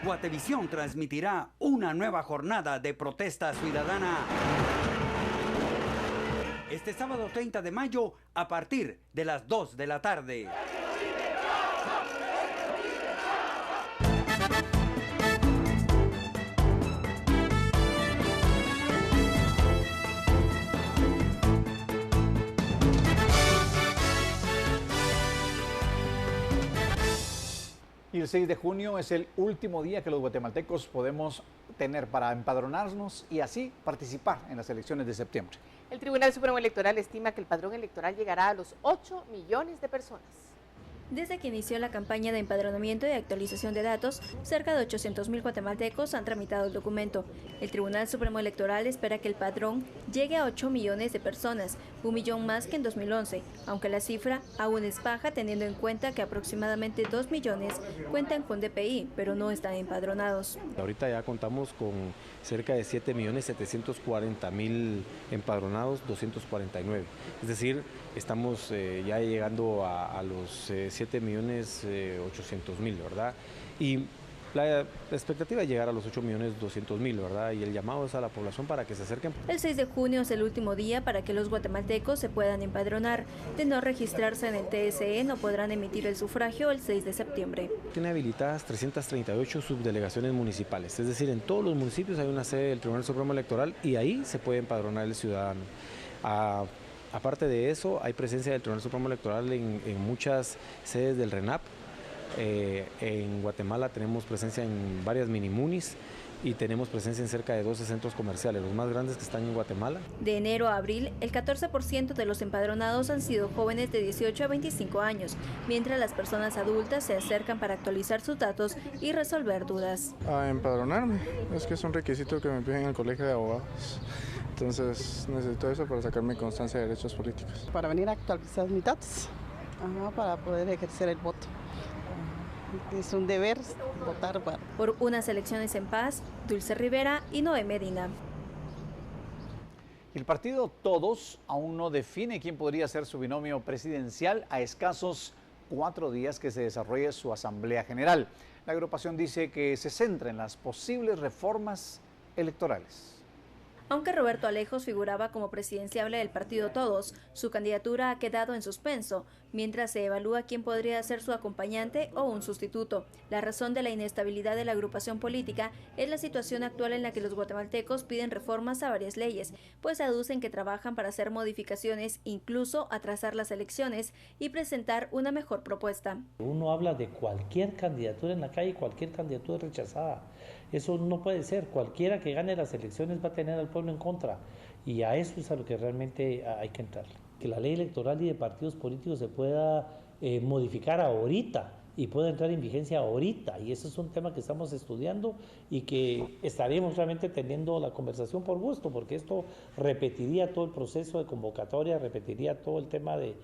Guatevisión transmitirá una nueva jornada de protesta ciudadana este sábado 30 de mayo a partir de las 2 de la tarde. Y el 6 de junio es el último día que los guatemaltecos podemos tener para empadronarnos y así participar en las elecciones de septiembre. El Tribunal Supremo Electoral estima que el padrón electoral llegará a los 8 millones de personas. Desde que inició la campaña de empadronamiento y actualización de datos, cerca de 800.000 guatemaltecos han tramitado el documento. El Tribunal Supremo Electoral espera que el padrón llegue a 8 millones de personas, 1 millón más que en 2011, aunque la cifra aún es baja teniendo en cuenta que aproximadamente 2 millones cuentan con DPI, pero no están empadronados. Ahorita ya contamos con cerca de 7.740.000 empadronados, 249. Es decir, estamos ya llegando a los 7.800.000, ¿verdad? Y la expectativa es llegar a los 8.200.000, ¿verdad? Y el llamado es a la población para que se acerquen. El 6 de junio es el último día para que los guatemaltecos se puedan empadronar. De no registrarse en el TSE, no podrán emitir el sufragio el 6 de septiembre. Tiene habilitadas 338 subdelegaciones municipales, es decir, en todos los municipios hay una sede del Tribunal Supremo Electoral y ahí se puede empadronar el ciudadano. Aparte de eso, hay presencia del Tribunal Supremo Electoral en muchas sedes del RENAP. En Guatemala tenemos presencia en varias minimunis y tenemos presencia en cerca de 12 centros comerciales, los más grandes que están en Guatemala. De enero a abril, el 14% de los empadronados han sido jóvenes de 18 a 25 años, mientras las personas adultas se acercan para actualizar sus datos y resolver dudas. A empadronarme, es que es un requisito que me piden en el colegio de abogados. Entonces necesito eso para sacar mi constancia de derechos políticos. Para venir a actualizar mis datos, para poder ejercer el voto. Es un deber votar. Por unas elecciones en paz, Dulce Rivera y Noé Medina. El partido Todos aún no define quién podría ser su binomio presidencial a escasos 4 días que se desarrolle su Asamblea General. La agrupación dice que se centra en las posibles reformas electorales. Aunque Roberto Alejos figuraba como presidenciable del partido Todos, su candidatura ha quedado en suspenso, mientras se evalúa quién podría ser su acompañante o un sustituto. La razón de la inestabilidad de la agrupación política es la situación actual en la que los guatemaltecos piden reformas a varias leyes, pues aducen que trabajan para hacer modificaciones, incluso atrasar las elecciones y presentar una mejor propuesta. Uno habla de cualquier candidatura en la calle, cualquier candidatura rechazada. Eso no puede ser. Cualquiera que gane las elecciones va a tener al pueblo en contra. Y a eso es a lo que realmente hay que entrar. Que la ley electoral y de partidos políticos se pueda modificar ahorita y pueda entrar en vigencia ahorita. Y eso es un tema que estamos estudiando y que estaremos realmente teniendo la conversación por gusto, porque esto repetiría todo el proceso de convocatoria, repetiría todo el tema de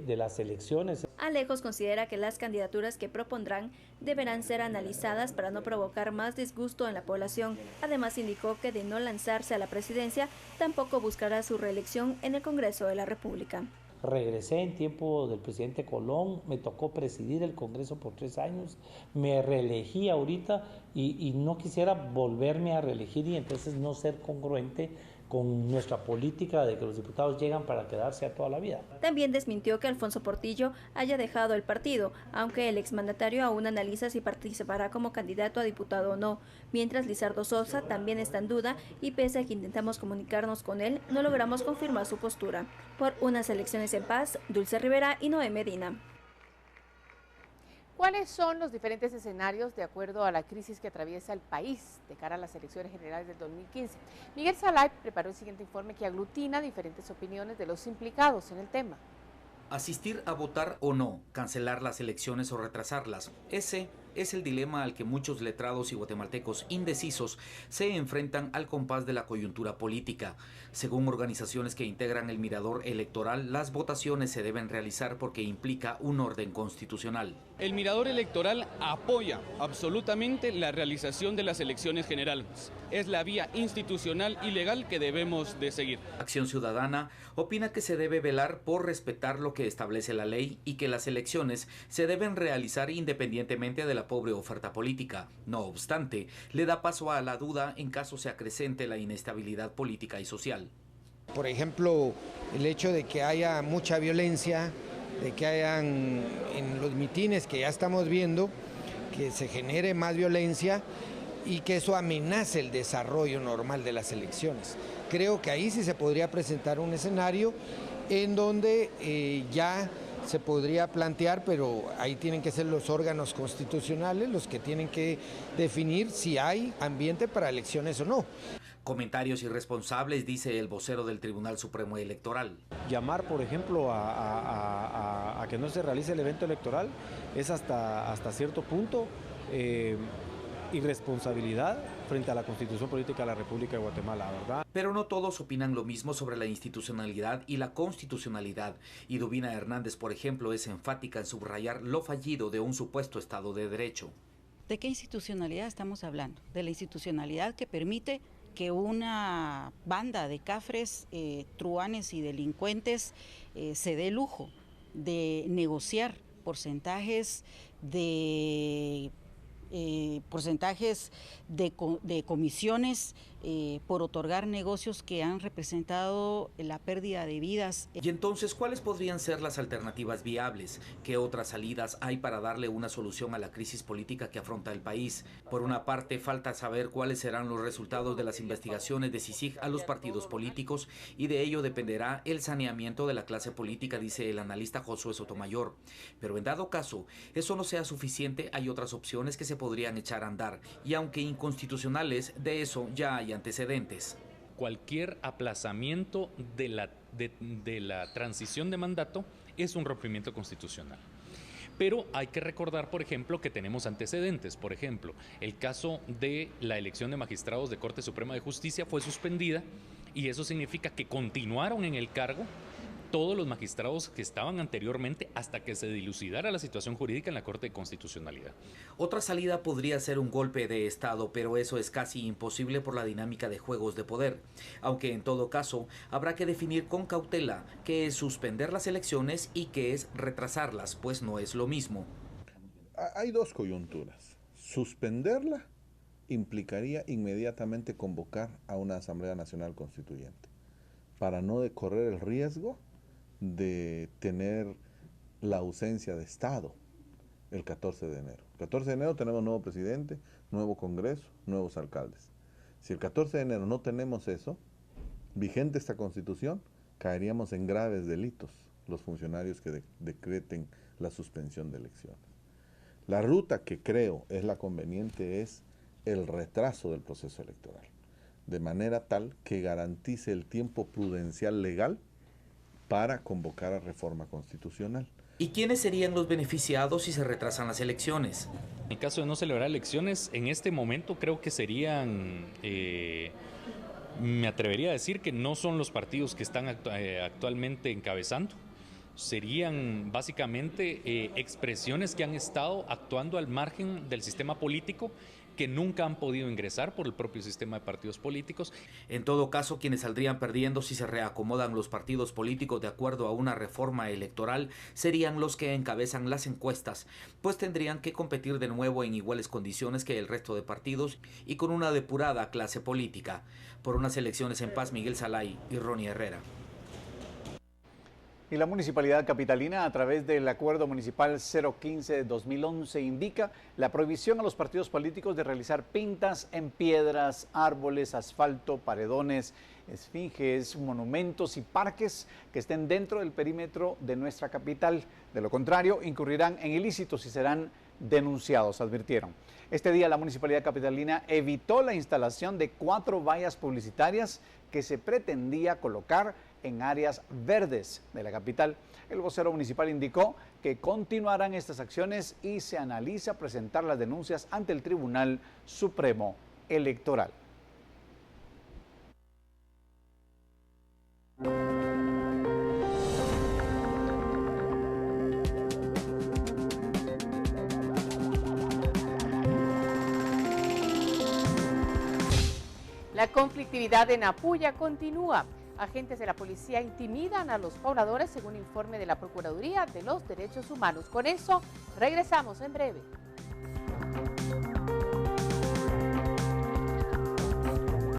las elecciones. Alejos considera que las candidaturas que propondrán deberán ser analizadas para no provocar más disgusto en la población. Además indicó que de no lanzarse a la presidencia, tampoco buscará su reelección en el Congreso de la República. Regresé en tiempo del presidente Colón, me tocó presidir el Congreso por 3 años, me reelegí ahorita y no quisiera volverme a reelegir y entonces no ser congruente con nuestra política de que los diputados llegan para quedarse a toda la vida. También desmintió que Alfonso Portillo haya dejado el partido, aunque el exmandatario aún analiza si participará como candidato a diputado o no, mientras Lizardo Sosa también está en duda y pese a que intentamos comunicarnos con él, no logramos confirmar su postura. Por unas elecciones en paz, Dulce Rivera y Noé Medina. ¿Cuáles son los diferentes escenarios de acuerdo a la crisis que atraviesa el país de cara a las elecciones generales del 2015? Miguel Salay preparó el siguiente informe que aglutina diferentes opiniones de los implicados en el tema. Asistir a votar o no, cancelar las elecciones o retrasarlas. Ese es el dilema al que muchos letrados y guatemaltecos indecisos se enfrentan al compás de la coyuntura política. Según organizaciones que integran el Mirador Electoral, las votaciones se deben realizar porque implica un orden constitucional. El Mirador Electoral apoya absolutamente la realización de las elecciones generales. Es la vía institucional y legal que debemos de seguir. Acción Ciudadana opina que se debe velar por respetar lo que establece la ley y que las elecciones se deben realizar independientemente de la la pobre oferta política. No obstante, le da paso a la duda en caso se acrecente la inestabilidad política y social. Por ejemplo, el hecho de que haya mucha violencia, de que hayan en los mitines que ya estamos viendo, que se genere más violencia y que eso amenace el desarrollo normal de las elecciones. Creo que ahí sí se podría presentar un escenario en donde ya se podría plantear, pero ahí tienen que ser los órganos constitucionales los que tienen que definir si hay ambiente para elecciones o no. Comentarios irresponsables, dice el vocero del Tribunal Supremo Electoral. Llamar, por ejemplo, a que no se realice el evento electoral es hasta cierto punto irresponsabilidad frente a la Constitución Política de la República de Guatemala, ¿verdad? Pero no todos opinan lo mismo sobre la institucionalidad y la constitucionalidad. Y Dubina Hernández, por ejemplo, es enfática en subrayar lo fallido de un supuesto Estado de Derecho. ¿De qué institucionalidad estamos hablando? De la institucionalidad que permite que una banda de cafres, truanes y delincuentes se dé el lujo de negociar porcentajes de comisiones por otorgar negocios que han representado la pérdida de vidas. Y entonces, ¿cuáles podrían ser las alternativas viables? ¿Qué otras salidas hay para darle una solución a la crisis política que afronta el país? Por una parte, falta saber cuáles serán los resultados de las investigaciones de CICIG a los partidos políticos, y de ello dependerá el saneamiento de la clase política, dice el analista Josué Sotomayor. Pero en dado caso, eso no sea suficiente, hay otras opciones que se podrían echar a andar, y aunque inconstitucionales, de eso ya hay antecedentes. Cualquier aplazamiento de la transición de mandato es un rompimiento constitucional. Pero hay que recordar, por ejemplo, que tenemos antecedentes. Por ejemplo, el caso de la elección de magistrados de Corte Suprema de Justicia fue suspendida, y eso significa que continuaron en el cargo todos los magistrados que estaban anteriormente hasta que se dilucidara la situación jurídica en la Corte de Constitucionalidad. Otra salida podría ser un golpe de Estado, pero eso es casi imposible por la dinámica de juegos de poder. Aunque en todo caso habrá que definir con cautela qué es suspender las elecciones y qué es retrasarlas, pues no es lo mismo. Hay dos coyunturas. Suspenderla implicaría inmediatamente convocar a una Asamblea Nacional Constituyente para no correr el riesgo de tener la ausencia de Estado el 14 de enero. El 14 de enero tenemos nuevo presidente, nuevo Congreso, nuevos alcaldes. Si el 14 de enero no tenemos eso, vigente esta Constitución, caeríamos en graves delitos los funcionarios que decreten la suspensión de elecciones. La ruta que creo es la conveniente es el retraso del proceso electoral, de manera tal que garantice el tiempo prudencial legal para convocar a reforma constitucional. ¿Y quiénes serían los beneficiados si se retrasan las elecciones? En el caso de no celebrar elecciones, en este momento creo que serían, me atrevería a decir que no son los partidos que están actualmente encabezando. Serían básicamente expresiones que han estado actuando al margen del sistema político, que nunca han podido ingresar por el propio sistema de partidos políticos. En todo caso, quienes saldrían perdiendo si se reacomodan los partidos políticos de acuerdo a una reforma electoral serían los que encabezan las encuestas, pues tendrían que competir de nuevo en iguales condiciones que el resto de partidos y con una depurada clase política. Por unas elecciones en paz, Miguel Salay y Ronnie Herrera. Y la Municipalidad Capitalina, a través del Acuerdo Municipal 015 de 2011, indica la prohibición a los partidos políticos de realizar pintas en piedras, árboles, asfalto, paredones, esfinges, monumentos y parques que estén dentro del perímetro de nuestra capital. De lo contrario, incurrirán en ilícitos y serán denunciados, advirtieron. Este día la Municipalidad Capitalina evitó la instalación de 4 vallas publicitarias que se pretendía colocar en áreas verdes de la capital. El vocero municipal indicó que continuarán estas acciones y se analiza presentar las denuncias ante el Tribunal Supremo Electoral. La conflictividad en Apuya continúa. Agentes de la policía intimidan a los pobladores según informe de la Procuraduría de los Derechos Humanos. Con eso, regresamos en breve.